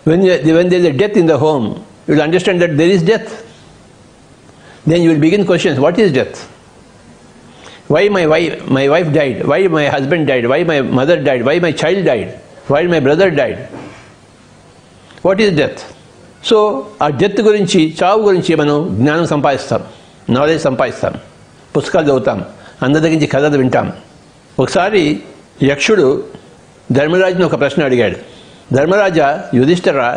When there is a death in the home, you will understand that there is death. Then you will begin questions. What is death? Why my wife died? Why my husband died? Why my mother died? Why my child died? Why my brother died? What is death? So, ఆ death గురించి, చావు గురించి మనం జ్ఞానం సంపాదిస్తాం, knowledge సంపాదిస్తాం, పుస్తకాలు చదువుతాం, అందరి దగ్గర నుంచి కథలు వింటాం. ఒకసారి యక్షుడు ధర్మరాజుని ఒక ప్రశ్న అడిగాడు. ధర్మరాజా, యుధిష్ఠిరా,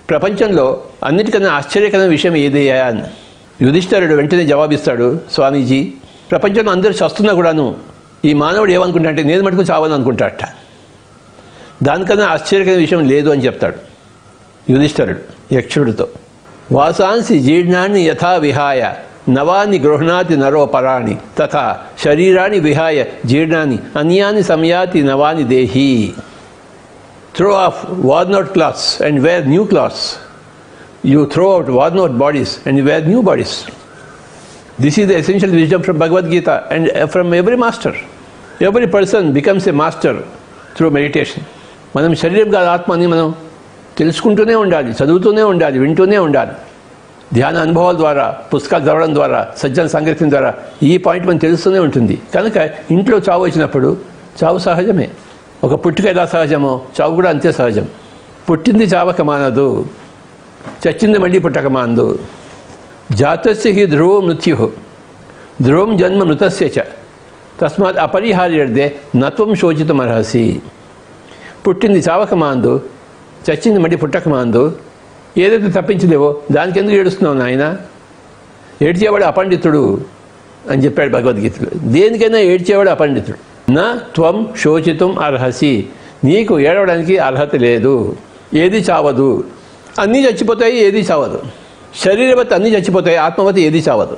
ప్రపంచంలో అన్నిటికన్నా ఆశ్చర్యకరమైన విషయం ఏదయ్యా అని. యుధిష్ఠిరుడు వెంటనే జవాబిస్తాడు, స్వామీజీ, ప్రపంచంలో అందరూ చస్తున్నా కూడాను ఈ మానవుడు ఏమనుకుంటా అంటే నేను మటుకు చావని అనుకుంటాడట. దానికన్నా ఆశ్చర్యకరమైన విషయం లేదు అని చెప్తాడు యుధిష్ఠిరుడు యక్షుడితో. వాసాంసి జీర్ణాన్ని యథా విహాయ నవాని గృహ్ణాతి నరో పరాణి తథా శరీరాన్ని విహాయ జీర్ణాన్ని అన్యాని సంయాతి నవాని దేహి. Throw off worn-out clothes and wear new clothes. You throw out worn-out bodies and you wear new bodies. This is the essential wisdom from Bhagavad Gita and from every master. Every person becomes a master through meditation. మనం శరీరం కాదు ఆత్మని మనం తెలుసుకుంటూనే ఉండాలి, చదువుతూనే ఉండాలి, వింటూనే ఉండాలి. ధ్యాన అనుభవాల ద్వారా, పుస్తకాలు చదవడం ద్వారా, సజ్జన సంగీతం ద్వారా ఈ పాయింట్ మనం తెలుస్తూనే ఉంటుంది. కనుక ఇంట్లో చావు వచ్చినప్పుడు చావు సహజమే. ఒక పుట్టుక ఎలా సహజమో చావు కూడా అంతే సహజం. పుట్టింది చావక మానదు, చచ్చింది మళ్ళీ పుట్టక మానదు. జాతస్య హి ధ్రువో మృత్యు ధ్రువం జన్మ మృతస్య చ తస్మాత్ అపరిహార్యర్థే నత్వం శోచితం అర్హసి. పుట్టింది చావక మాందు, చచ్చింది మళ్ళీ పుట్టక మాందు. ఏదైతే తప్పించలేవో దానికి ఎందుకు ఏడుస్తున్నావు నాయన? ఏడ్చేవాడు అపండితుడు అని చెప్పాడు భగవద్గీతలో. దేనికైనా ఏడ్చేవాడు అపండితుడు. నా త్వం శోచితం అర్హసి, నీకు ఏడవడానికి అర్హత లేదు. ఏది చావదు, అన్నీ చచ్చిపోతాయి, ఏది చావదు. శరీరవతి అన్నీ చచ్చిపోతాయి, ఆత్మవతి ఏది చావదు.